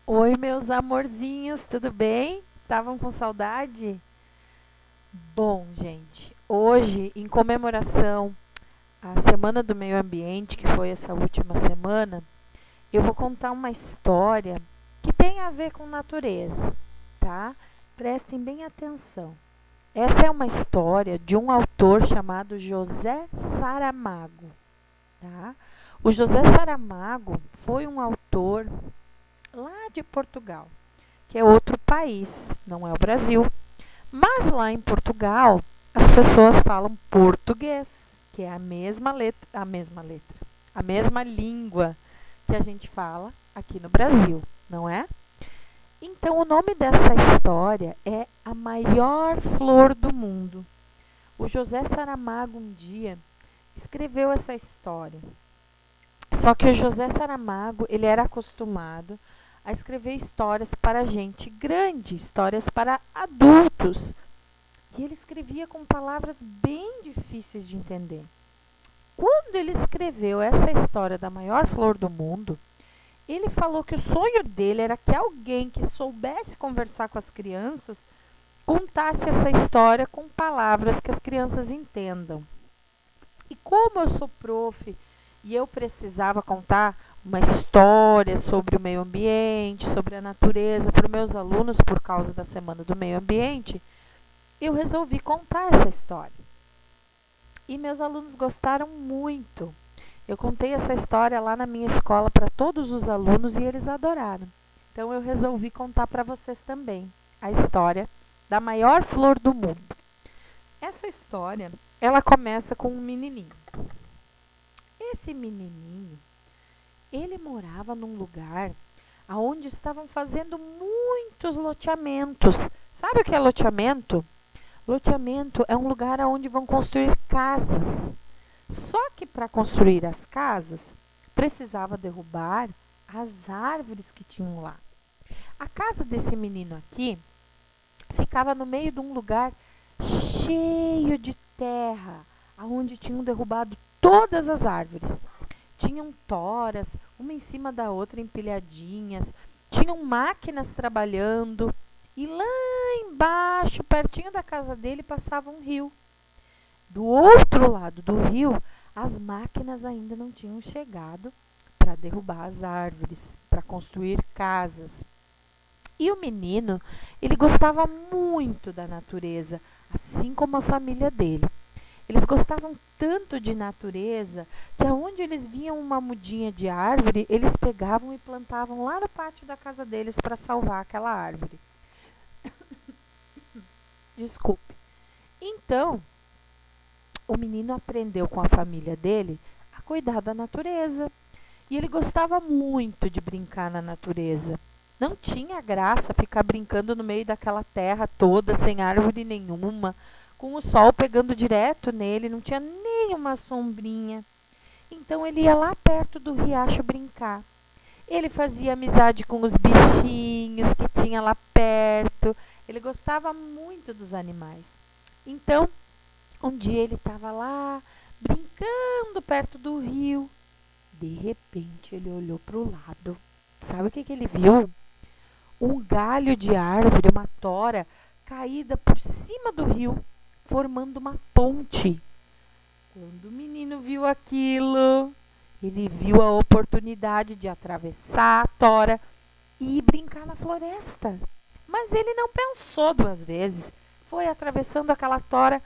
Oi, meus amorzinhos, tudo bem? Estavam com saudade? Bom, gente, hoje, em comemoração à Semana do Meio Ambiente, que foi essa última semana, eu vou contar uma história que tem a ver com natureza, tá? Prestem bem atenção. Essa é uma história de um autor chamado José Saramago, tá? O José Saramago foi um autor lá de Portugal, que é outro país, não é o Brasil. Mas lá em Portugal, as pessoas falam português, que é a mesma língua que a gente fala aqui no Brasil, não é? Então, o nome dessa história é A Maior Flor do Mundo. O José Saramago um dia escreveu essa história. Só que o José Saramago, ele era acostumado a escrever histórias para gente grande, histórias para adultos. E ele escrevia com palavras bem difíceis de entender. Quando ele escreveu essa história da maior flor do mundo, ele falou que o sonho dele era que alguém que soubesse conversar com as crianças contasse essa história com palavras que as crianças entendam. E como eu sou prof e eu precisava contar uma história sobre o meio ambiente, sobre a natureza para os meus alunos por causa da Semana do Meio Ambiente, eu resolvi contar essa história. E meus alunos gostaram muito. Eu contei essa história lá na minha escola para todos os alunos e eles adoraram. Então eu resolvi contar para vocês também a história da maior flor do mundo. Essa história, ela começa com um menininho. Esse menininho, ele morava num lugar onde estavam fazendo muitos loteamentos. Sabe o que é loteamento? Loteamento é um lugar onde vão construir casas. Só que para construir as casas, precisava derrubar as árvores que tinham lá. A casa desse menino aqui ficava no meio de um lugar cheio de terra, onde tinham derrubado todas as árvores. Tinham toras, uma em cima da outra empilhadinhas, tinham máquinas trabalhando e lá embaixo, pertinho da casa dele, passava um rio. Do outro lado do rio, as máquinas ainda não tinham chegado para derrubar as árvores, para construir casas. E o menino, ele gostava muito da natureza, assim como a família dele. Eles gostavam tanto de natureza que aonde eles viam uma mudinha de árvore, eles pegavam e plantavam lá no pátio da casa deles para salvar aquela árvore. Desculpe. Então, o menino aprendeu com a família dele a cuidar da natureza. E ele gostava muito de brincar na natureza. Não tinha graça ficar brincando no meio daquela terra toda, sem árvore nenhuma, com o sol pegando direto nele, não tinha nem uma sombrinha. Então ele ia lá perto do riacho brincar. Ele fazia amizade com os bichinhos que tinha lá perto. Ele gostava muito dos animais. Então, um dia ele estava lá brincando perto do rio. De repente ele olhou para o lado. Sabe o que ele viu? Um galho de árvore, uma tora, caída por cima do rio, formando uma ponte. Quando o menino viu aquilo, ele viu a oportunidade de atravessar a tora e ir brincar na floresta. Mas ele não pensou duas vezes. Foi atravessando aquela tora.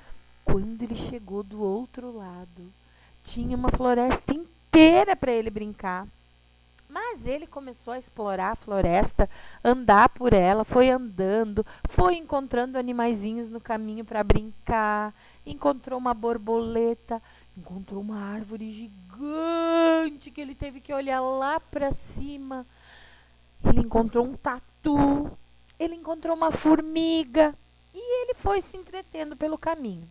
Quando ele chegou do outro lado, tinha uma floresta inteira para ele brincar. Mas ele começou a explorar a floresta, andar por ela, foi andando, foi encontrando animaizinhos no caminho para brincar, encontrou uma borboleta, encontrou uma árvore gigante que ele teve que olhar lá para cima. Ele encontrou um tatu, ele encontrou uma formiga e ele foi se entretendo pelo caminho.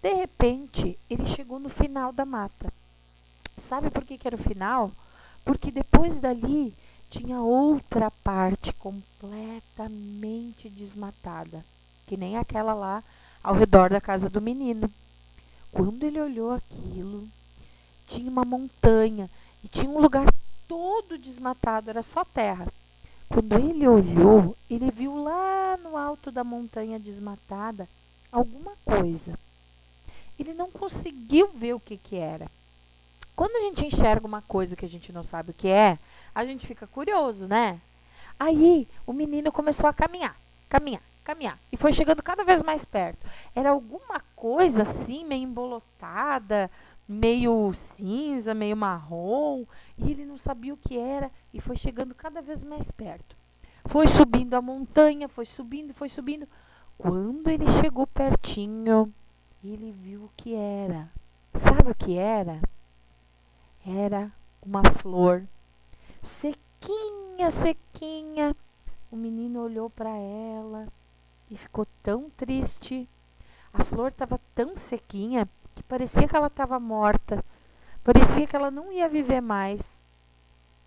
De repente, ele chegou no final da mata. Sabe por que era o final? Porque depois dali tinha outra parte completamente desmatada, que nem aquela lá ao redor da casa do menino. Quando ele olhou aquilo, tinha uma montanha e tinha um lugar todo desmatado, era só terra. Quando ele olhou, ele viu lá no alto da montanha desmatada alguma coisa. Ele não conseguiu ver o que era. Quando a gente enxerga uma coisa que a gente não sabe o que é, a gente fica curioso, né? Aí o menino começou a caminhar, caminhar, caminhar. E foi chegando cada vez mais perto. Era alguma coisa assim, meio embolotada, meio cinza, meio marrom. E ele não sabia o que era e foi chegando cada vez mais perto. Foi subindo a montanha, foi subindo, foi subindo. Quando ele chegou pertinho, ele viu o que era. Sabe o que era? Era uma flor sequinha, sequinha. O menino olhou para ela e ficou tão triste. A flor estava tão sequinha que parecia que ela estava morta. Parecia que ela não ia viver mais.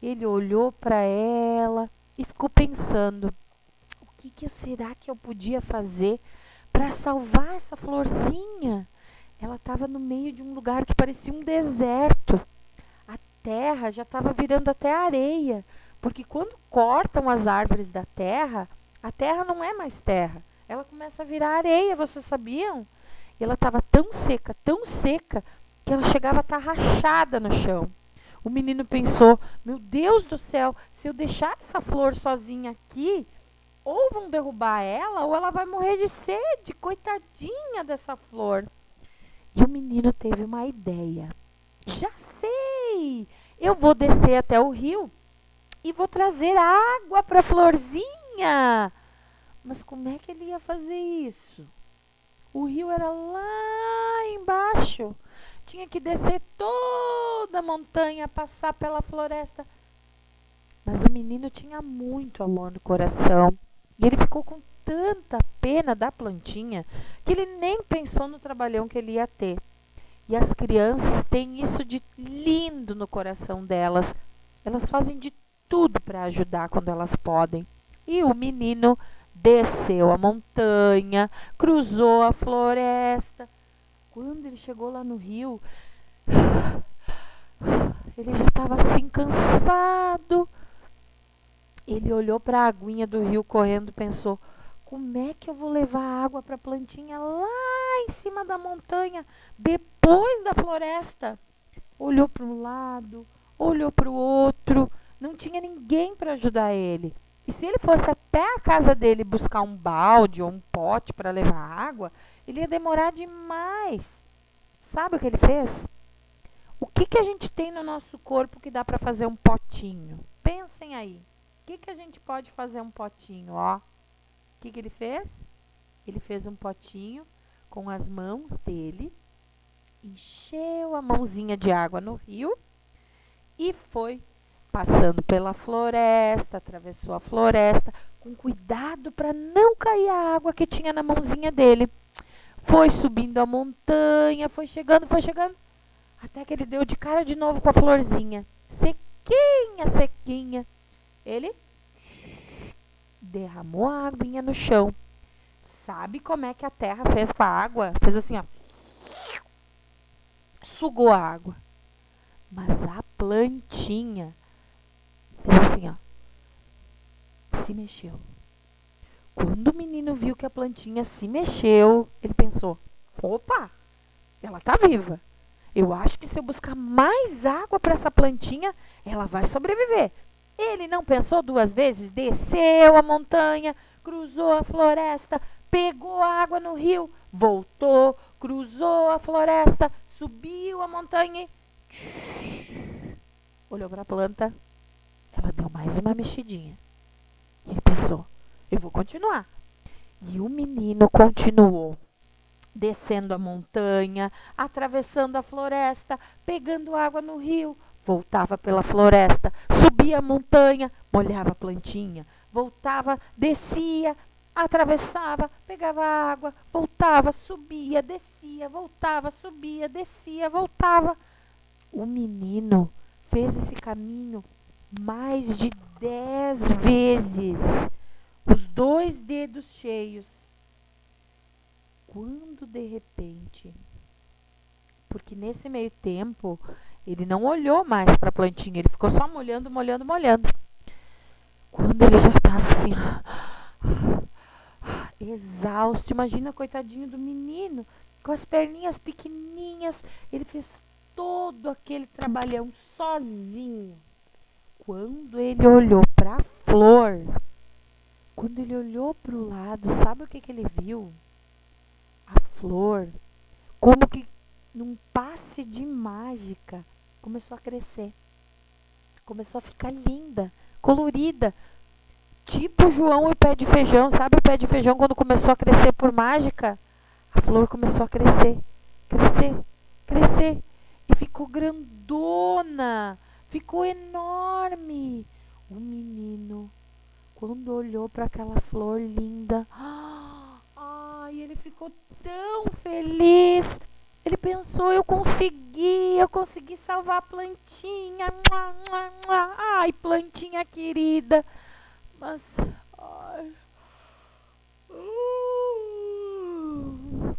Ele olhou para ela e ficou pensando: o que será que eu podia fazer para salvar essa florzinha? Ela estava no meio de um lugar que parecia um deserto. A terra já estava virando até areia, porque quando cortam as árvores da terra, a terra não é mais terra. Ela começa a virar areia, vocês sabiam? E ela estava tão seca, que ela chegava a estar rachada no chão. O menino pensou: meu Deus do céu, se eu deixar essa flor sozinha aqui, ou vão derrubar ela, ou ela vai morrer de sede, coitadinha dessa flor. E o menino teve uma ideia. Já sei! Eu vou descer até o rio e vou trazer água para a florzinha. Mas como é que ele ia fazer isso? O rio era lá embaixo. Tinha que descer toda a montanha, passar pela floresta. Mas o menino tinha muito amor no coração. E ele ficou com tanta pena da plantinha que ele nem pensou no trabalhão que ele ia ter. E as crianças têm isso de lindo no coração delas. Elas fazem de tudo para ajudar quando elas podem. E o menino desceu a montanha, cruzou a floresta. Quando ele chegou lá no rio, ele já estava assim cansado. Ele olhou para a aguinha do rio correndo e pensou: como é que eu vou levar água para a plantinha lá em cima da montanha, depois da floresta? Olhou para um lado, olhou para o outro, não tinha ninguém para ajudar ele. E se ele fosse até a casa dele buscar um balde ou um pote para levar água, ele ia demorar demais. Sabe o que ele fez? O que a gente tem no nosso corpo que dá para fazer um potinho? Pensem aí. O que a gente pode fazer um potinho? Ó, o que ele fez? Ele fez um potinho com as mãos dele, encheu a mãozinha de água no rio e foi passando pela floresta, atravessou a floresta, com cuidado para não cair a água que tinha na mãozinha dele. Foi subindo a montanha, foi chegando, até que ele deu de cara de novo com a florzinha. Sequinha, sequinha. Ele derramou a aguinha no chão. Sabe como é que a terra fez com a água? Fez assim, ó. Sugou a água. Mas a plantinha fez assim, ó. Se mexeu. Quando o menino viu que a plantinha se mexeu, ele pensou: opa, ela tá viva. Eu acho que se eu buscar mais água para essa plantinha, ela vai sobreviver. Ele não pensou duas vezes, desceu a montanha, cruzou a floresta, pegou a água no rio, voltou, cruzou a floresta, subiu a montanha e olhou para a planta. Ela deu mais uma mexidinha. E ele pensou: eu vou continuar. E o menino continuou, descendo a montanha, atravessando a floresta, pegando água no rio, voltava pela floresta, subia a montanha, molhava a plantinha, voltava, descia, atravessava, pegava água, voltava, subia, descia, voltava, subia, descia, voltava. O menino fez esse caminho mais de 10 vezes, os 2 dedos cheios. Quando de repente, porque nesse meio tempo ele não olhou mais para a plantinha, ele ficou só molhando. Quando ele já estava assim, exausto, imagina coitadinho do menino, com as perninhas pequenininhas, ele fez todo aquele trabalhão sozinho. Quando ele olhou para a flor, quando ele olhou para o lado, sabe o que ele viu? A flor, como que num passe de mágica, começou a crescer. Começou a ficar linda, colorida. Tipo João e o pé de feijão. Sabe o pé de feijão quando começou a crescer por mágica? A flor começou a crescer, crescer, crescer. E ficou grandona. Ficou enorme. O menino, quando olhou para aquela flor linda, ai, ele ficou tão feliz. Ele pensou, eu consegui salvar a plantinha. Ai, plantinha querida. Mas, ai,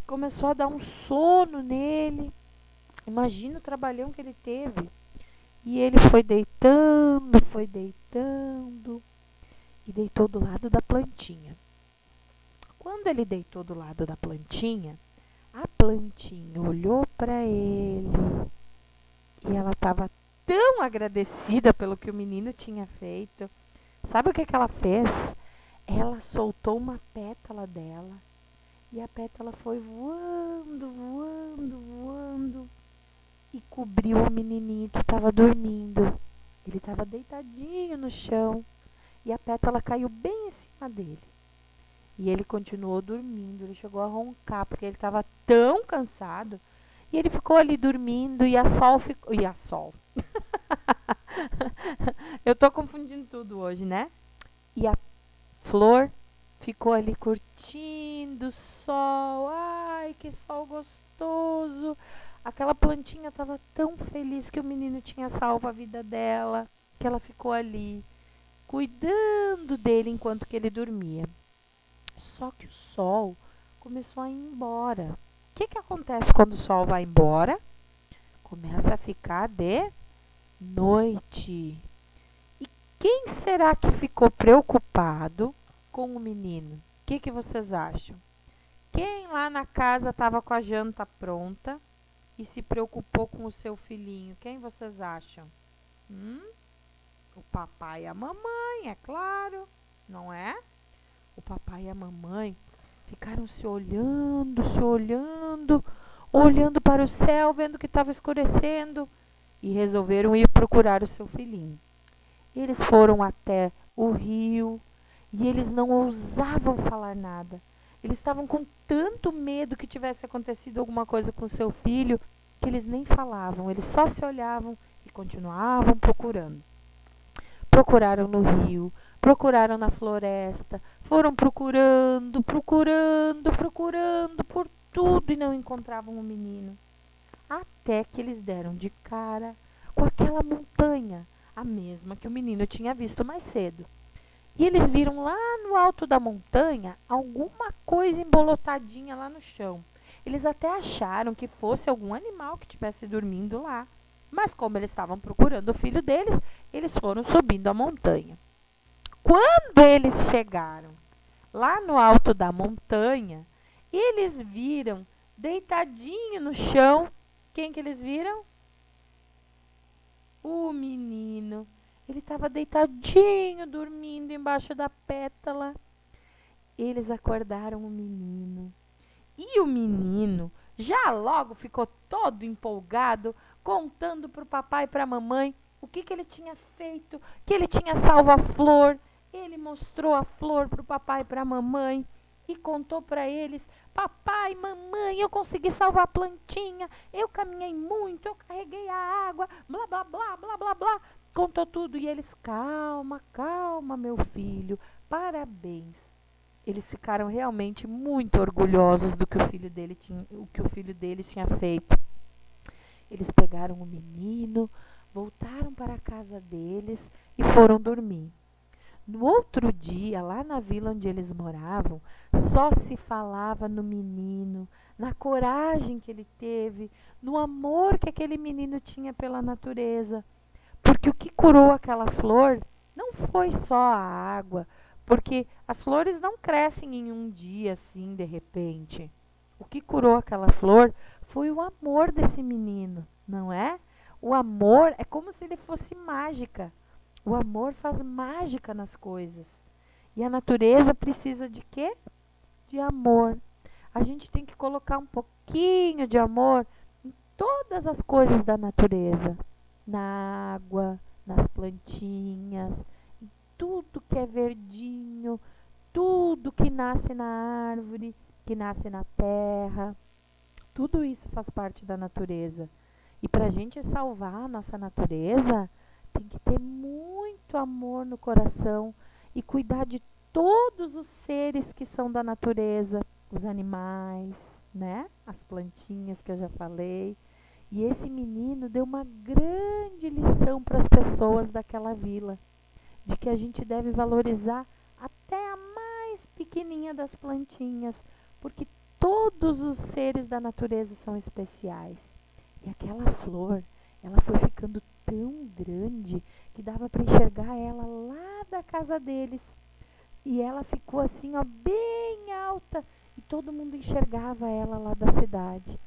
começou a dar um sono nele. Imagina o trabalhão que ele teve. E ele foi deitando e deitou do lado da plantinha. Quando ele deitou do lado da plantinha, a plantinha olhou para ele e ela estava tão agradecida pelo que o menino tinha feito. Sabe o que ela fez? Ela soltou uma pétala dela e a pétala foi voando, voando, voando e cobriu o menininho que estava dormindo. Ele estava deitadinho no chão e a pétala caiu bem em cima dele. E ele continuou dormindo, ele chegou a roncar porque ele estava tão cansado. E ele ficou ali dormindo e a Sol ficou... E a Sol. Eu tô confundindo tudo hoje, né? E a flor ficou ali curtindo o sol. Ai, que sol gostoso. Aquela plantinha estava tão feliz que o menino tinha salvo a vida dela, que ela ficou ali cuidando dele enquanto que ele dormia. Só que o sol começou a ir embora. O que acontece quando o sol vai embora? Começa a ficar de noite. E quem será que ficou preocupado com o menino? O que vocês acham? Quem lá na casa estava com a janta pronta e se preocupou com o seu filhinho? Quem vocês acham? O papai e a mamãe, é claro, não é? O papai e a mamãe ficaram se olhando, olhando para o céu, vendo que estava escurecendo e resolveram ir procurar o seu filhinho. Eles foram até o rio e eles não ousavam falar nada. Eles estavam com tanto medo que tivesse acontecido alguma coisa com seu filho que eles nem falavam, eles só se olhavam e continuavam procurando. Procuraram no rio, procuraram na floresta, foram procurando por tudo e não encontravam o menino. Até que eles deram de cara com aquela montanha, a mesma que o menino tinha visto mais cedo. E eles viram lá no alto da montanha alguma coisa embolotadinha lá no chão. Eles até acharam que fosse algum animal que estivesse dormindo lá. Mas como eles estavam procurando o filho deles, eles foram subindo a montanha. Quando eles chegaram lá no alto da montanha, eles viram deitadinho no chão. Quem que eles viram? O menino. Ele estava deitadinho, dormindo embaixo da pétala. Eles acordaram o menino. E o menino já logo ficou todo empolgado, contando para o papai e para a mamãe o que ele tinha feito, que ele tinha salvo a flor. Ele mostrou a flor para o papai e para a mamãe e contou para eles: papai, mamãe, eu consegui salvar a plantinha, eu caminhei muito, eu carreguei a água, blá, blá, blá, blá, blá, blá. Contou tudo e eles: calma, calma, meu filho, parabéns. Eles ficaram realmente muito orgulhosos do que o filho deles tinha feito. Eles pegaram o menino, voltaram para a casa deles e foram dormir. No outro dia, lá na vila onde eles moravam, só se falava no menino, na coragem que ele teve, no amor que aquele menino tinha pela natureza. Porque o que curou aquela flor não foi só a água, porque as flores não crescem em um dia assim, de repente. O que curou aquela flor foi o amor desse menino, não é? O amor é como se ele fosse mágica. O amor faz mágica nas coisas. E a natureza precisa de quê? De amor. A gente tem que colocar um pouquinho de amor em todas as coisas da natureza, na água, nas plantinhas, em tudo que é verdinho, tudo que nasce na árvore, que nasce na terra. Tudo isso faz parte da natureza. E para a gente salvar a nossa natureza, tem que ter muito amor no coração e cuidar de todos os seres que são da natureza, os animais, né? As plantinhas que eu já falei. E esse menino deu uma grande lição para as pessoas daquela vila, de que a gente deve valorizar até a mais pequenininha das plantinhas, porque todos os seres da natureza são especiais. E aquela flor, ela foi ficando tão grande que dava para enxergar ela lá da casa deles. E ela ficou assim, ó, bem alta, e todo mundo enxergava ela lá da cidade.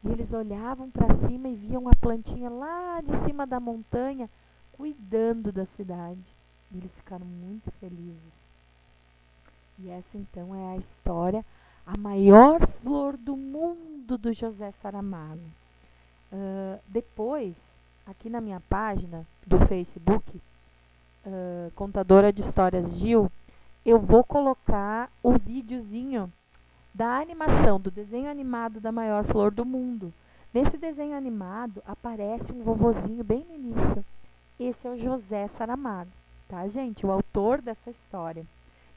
E eles olhavam para cima e viam a plantinha lá de cima da montanha, cuidando da cidade. E eles ficaram muito felizes. E essa então é a história, a maior flor do mundo do José Saramago. Depois, aqui na minha página do Facebook, Contadora de Histórias Gil, eu vou colocar o videozinho da animação, do desenho animado da maior flor do mundo. Nesse desenho animado aparece um vovozinho bem no início. Esse é o José Saramago, tá, gente? O autor dessa história.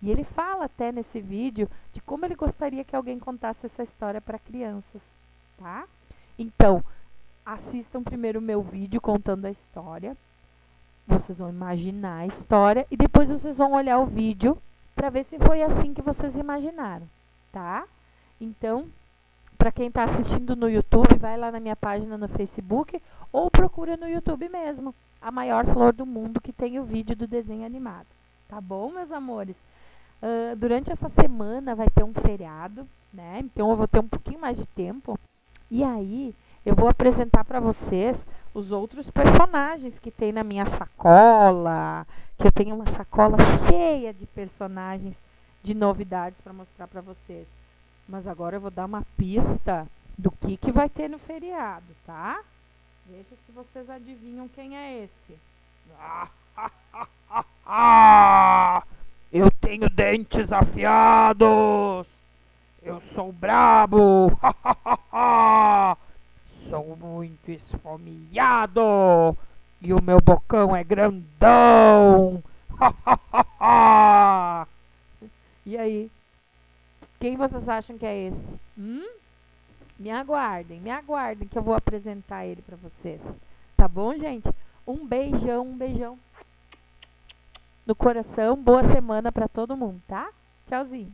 E ele fala até nesse vídeo de como ele gostaria que alguém contasse essa história para crianças, tá? Então, assistam primeiro o meu vídeo contando a história. Vocês vão imaginar a história e depois vocês vão olhar o vídeo para ver se foi assim que vocês imaginaram, tá? Então, para quem está assistindo no YouTube, vai lá na minha página no Facebook ou procura no YouTube mesmo, a maior flor do mundo, que tem o vídeo do desenho animado. Tá bom, meus amores? Durante essa semana vai ter um feriado, né? Então eu vou ter um pouquinho mais de tempo. E aí eu vou apresentar para vocês os outros personagens que tem na minha sacola, que eu tenho uma sacola cheia de personagens, de novidades para mostrar para vocês. Mas agora eu vou dar uma pista do que vai ter no feriado, tá? Veja se vocês adivinham quem é esse. Eu tenho dentes afiados! Eu sou brabo! Sou muito esfomeado! E o meu bocão é grandão! E aí? Quem vocês acham que é esse? Me aguardem que eu vou apresentar ele para vocês. Tá bom, gente? Um beijão no coração. Boa semana para todo mundo, tá? Tchauzinho.